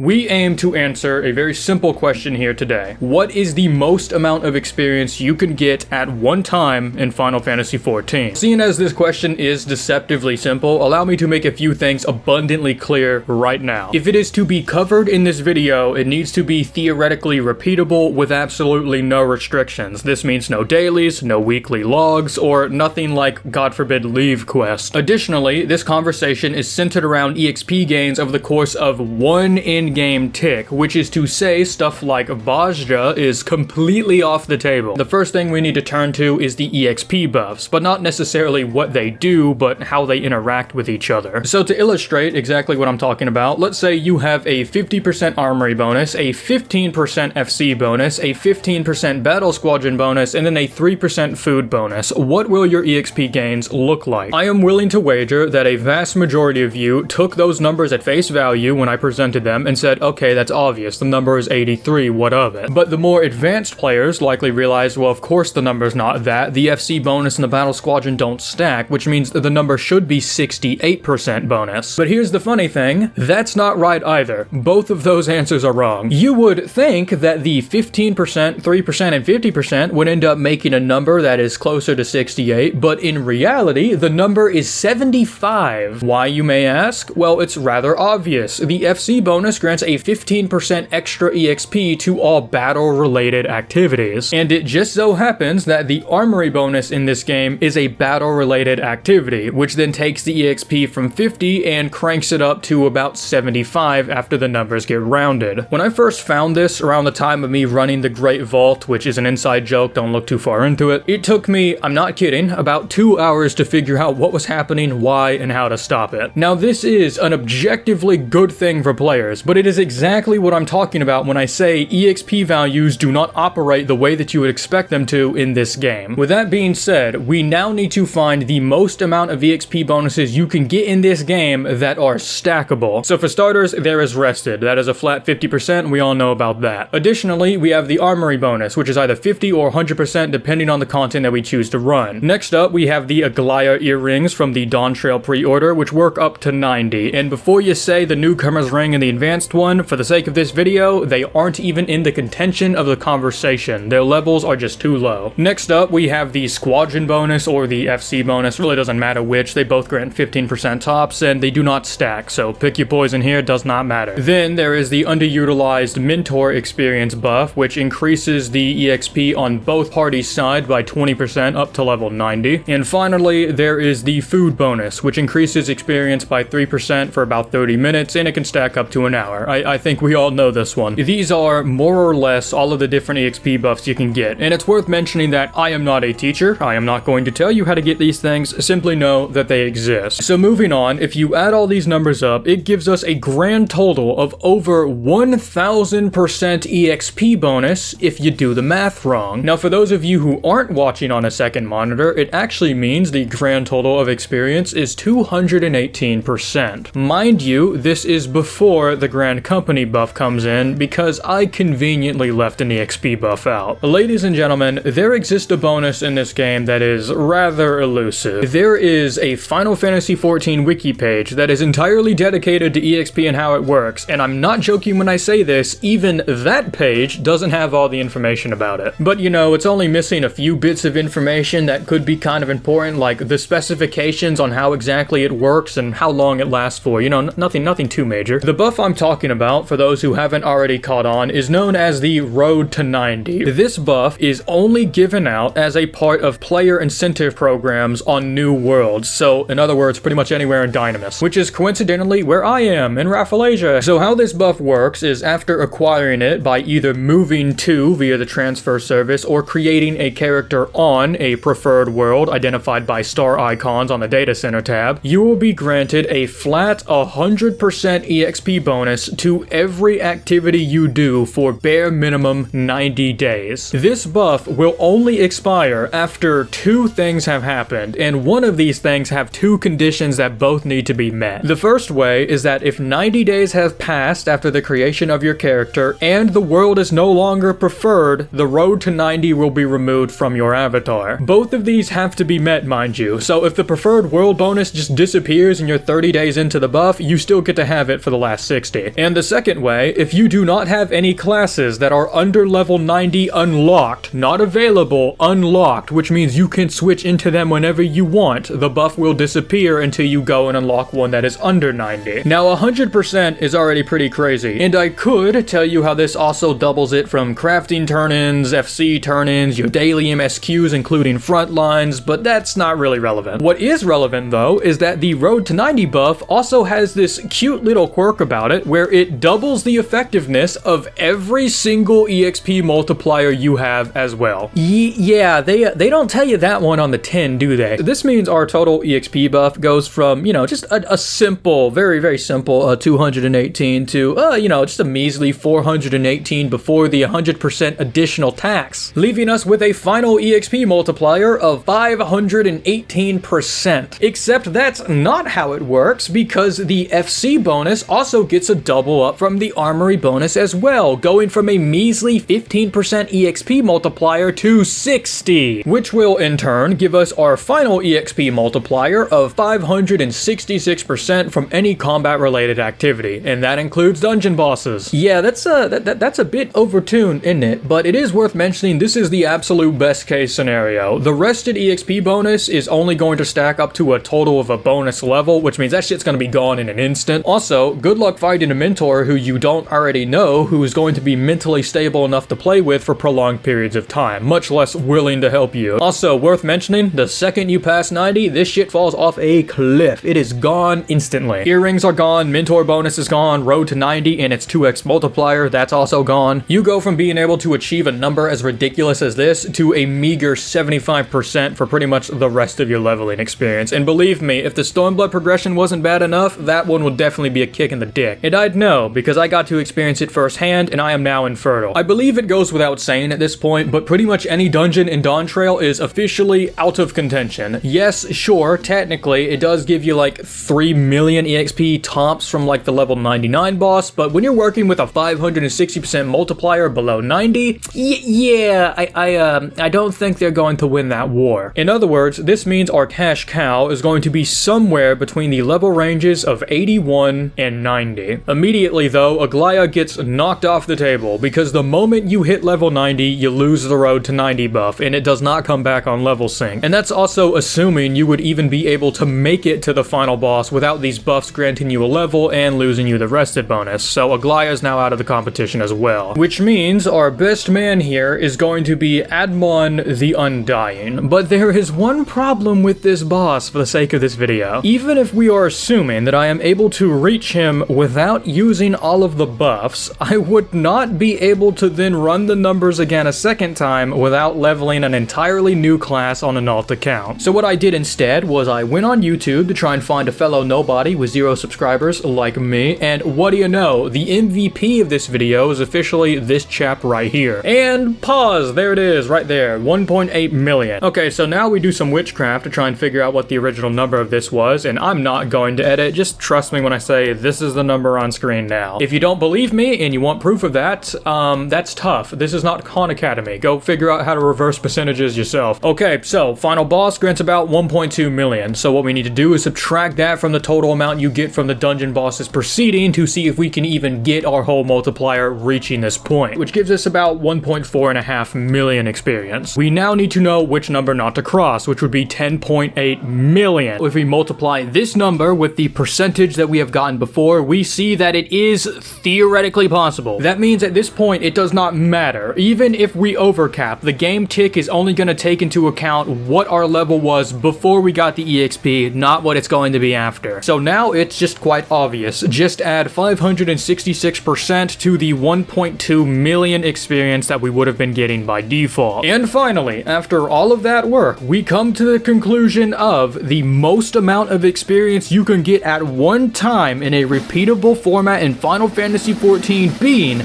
We aim to answer a very simple question here today. What is the most amount of experience you can get at one time in Final Fantasy XIV? Seeing as this question is deceptively simple, allow me to make a few things abundantly clear right now. If it is to be covered in this video, it needs to be theoretically repeatable with absolutely no restrictions. This means no dailies, no weekly logs, or nothing like, God forbid, leave quests. Additionally, this conversation is centered around EXP gains over the course of one in-game tick, which is to say stuff like Vajra is completely off the table. The first thing we need to turn to is the EXP buffs, but not necessarily what they do, but how they interact with each other. So to illustrate exactly what I'm talking about, let's say you have a 50% armory bonus, a 15% FC bonus, a 15% battle squadron bonus, and then a 3% food bonus. What will your EXP gains look like? I am willing to wager that a vast majority of you took those numbers at face value when I presented them and said, okay, that's obvious, the number is 83, what of it? But the more advanced players likely realized, well, of course the number's not that, the FC bonus and the battle squadron don't stack, which means that the number should be 68% bonus. But here's the funny thing, that's not right either. Both of those answers are wrong. You would think that the 15%, 3%, and 50% would end up making a number that is closer to 68, but in reality, the number is 75. Why, you may ask? Well, it's rather obvious. The FC bonus grants a 15% extra EXP to all battle-related activities, and it just so happens that the armory bonus in this game is a battle-related activity, which then takes the EXP from 50 and cranks it up to about 75 after the numbers get rounded. When I first found this around the time of me running the Great Vault, which is an inside joke, don't look too far into it, it took me, I'm not kidding, about 2 hours to figure out what was happening, why, and how to stop it. Now this is an objectively good thing for players, but it is exactly what I'm talking about when I say EXP values do not operate the way that you would expect them to in this game. With that being said, we now need to find the most amount of EXP bonuses you can get in this game that are stackable. So for starters, there is Rested. That is a flat 50%, we all know about that. Additionally, we have the armory bonus, which is either 50 or 100% depending on the content that we choose to run. Next up, we have the Aglaya earrings from the Dawn Trail pre-order, which work up to 90. And before you say the newcomer's ring and the advanced one, for the sake of this video, they aren't even in the contention of the conversation. Their levels are just too low. Next up, we have the squadron bonus or the FC bonus, really doesn't matter which, they both grant 15% tops and they do not stack, so pick your poison here, does not matter. Then there is the underutilized mentor experience buff, which increases the EXP on both parties' side by 20% up to level 90. And finally, there is the food bonus, which increases experience by 3% for about 30 minutes and it can stack up to an hour. I think we all know this one. These are more or less all of the different EXP buffs you can get, and it's worth mentioning that I am not a teacher. I am not going to tell you how to get these things, simply know that they exist. So moving on, if you add all these numbers up, it gives us a grand total of over 1000% EXP bonus if you do the math wrong. Now for those of you who aren't watching on a second monitor, it actually means the grand total of experience is 218%. Mind you, this is before the Grand Company buff comes in because I conveniently left an EXP buff out. Ladies and gentlemen, there exists a bonus in this game that is rather elusive. There is a Final Fantasy XIV wiki page that is entirely dedicated to EXP and how it works, and I'm not joking when I say this, even that page doesn't have all the information about it. But you know, it's only missing a few bits of information that could be kind of important, like the specifications on how exactly it works and how long it lasts for, you know, nothing too major. The buff I'm talking about, for those who haven't already caught on, is known as the Road to 90. This buff is only given out as a part of player incentive programs on new worlds, so in other words, pretty much anywhere in Dynamis, which is coincidentally where I am, in Rafflesia. So how this buff works is after acquiring it by either moving to via the transfer service or creating a character on a preferred world identified by star icons on the data center tab, you will be granted a flat 100% EXP bonus to every activity you do for bare minimum 90 days. This buff will only expire after two things have happened, and one of these things have two conditions that both need to be met. The first way is that if 90 days have passed after the creation of your character and the world is no longer preferred, the Road to 90 will be removed from your avatar. Both of these have to be met, mind you, so if the preferred world bonus just disappears and you're 30 days into the buff, you still get to have it for the last 60. 90. And the second way, if you do not have any classes that are under level 90 unlocked, not available, unlocked, which means you can switch into them whenever you want, the buff will disappear until you go and unlock one that is under 90. Now 100% is already pretty crazy, and I could tell you how this also doubles it from crafting turn-ins, FC turn-ins, your daily MSQs including frontlines, but that's not really relevant. What is relevant though is that the Road to 90 buff also has this cute little quirk about it where it doubles the effectiveness of every single EXP multiplier you have as well. Yeah, they don't tell you that one on the 10, do they? This means our total EXP buff goes from, you know, just a simple, very simple 218 to, you know, just a measly 418 before the 100% additional tax, leaving us with a final EXP multiplier of 518%. Except that's not how it works, because the FC bonus also gets a double up from the armory bonus as well, going from a measly 15% EXP multiplier to 60, which will in turn give us our final EXP multiplier of 566% from any combat related activity, and that includes dungeon bosses. Yeah, that's a bit overtuned, isn't it? But it is worth mentioning this is the absolute best case scenario. The rested EXP bonus is only going to stack up to a total of a bonus level, which means that shit's gonna be gone in an instant. Also, good luck finding a mentor who you don't already know who is going to be mentally stable enough to play with for prolonged periods of time, much less willing to help you. Also, worth mentioning, the second you pass 90, this shit falls off a cliff. It is gone instantly. Earrings are gone, mentor bonus is gone, Road to 90 and its 2x multiplier, that's also gone. You go from being able to achieve a number as ridiculous as this to a meager 75% for pretty much the rest of your leveling experience. And believe me, if the Stormblood progression wasn't bad enough, that one would definitely be a kick in the dick. And I'd know, because I got to experience it firsthand and I am now infertile. I believe it goes without saying at this point, but pretty much any dungeon in Dawn Trail is officially out of contention. Yes, sure, technically, it does give you like 3 million EXP tops from like the level 99 boss, but when you're working with a 560% multiplier below 90, yeah, I don't think they're going to win that war. In other words, this means our cash cow is going to be somewhere between the level ranges of 81 and 90. Immediately though, Aglaya gets knocked off the table, because the moment you hit level 90, you lose the Road to 90 buff, and it does not come back on level sync. And that's also assuming you would even be able to make it to the final boss without these buffs granting you a level and losing you the rested bonus. So Aglaya is now out of the competition as well. Which means our best man here is going to be Admon the Undying. But there is one problem with this boss for the sake of this video. Even if we are assuming that I am able to reach him without using all of the buffs, I would not be able to then run the numbers again a second time without leveling an entirely new class on an alt account. So what I did instead was I went on YouTube to try and find a fellow nobody with 0 subscribers like me, and what do you know, the MVP of this video is officially this chap right here. And pause, there it is, right there, 1.8 million. Okay, so now we do some witchcraft to try and figure out what the original number of this was, and I'm not going to edit, just trust me when I say this is the number on screen now. If you don't believe me and you want proof of that, that's tough. This is not Khan Academy. Go figure out how to reverse percentages yourself. Okay, so final boss grants about 1.2 million. So what we need to do is subtract that from the total amount you get from the dungeon bosses preceding to see if we can even get our whole multiplier reaching this point, which gives us about 1.4 million experience. We now need to know which number not to cross, which would be 10.8 million. If we multiply this number with the percentage that we have gotten before, we see that it is theoretically possible. That means at this point, it does not matter. Even if we overcap, the game tick is only going to take into account what our level was before we got the EXP, not what it's going to be after. So now it's just quite obvious. Just add 566% to the 1.2 million experience that we would have been getting by default. And finally, after all of that work, we come to the conclusion of the most amount of experience you can get at one time in a repeatable format in Final Fantasy XIV being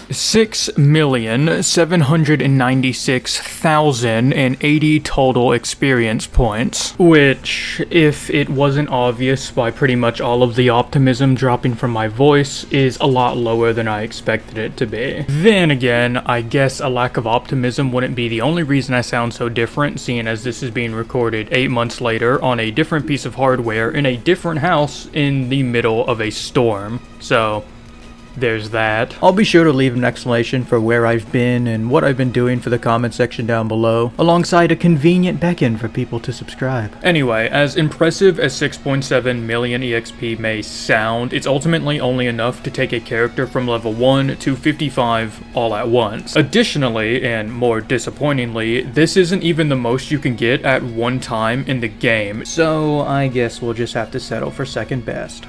6,796,080 total experience points, which, if it wasn't obvious by pretty much all of the optimism dropping from my voice, is a lot lower than I expected it to be. Then again, I guess a lack of optimism wouldn't be the only reason I sound so different, seeing as this is being recorded 8 months later on a different piece of hardware in a different house in the middle of a storm. So there's that. I'll be sure to leave an explanation for where I've been and what I've been doing for the comment section down below, alongside a convenient beacon for people to subscribe. Anyway, as impressive as 6.7 million EXP may sound, it's ultimately only enough to take a character from level 1 to 55 all at once. Additionally, and more disappointingly, this isn't even the most you can get at one time in the game, so I guess we'll just have to settle for second best.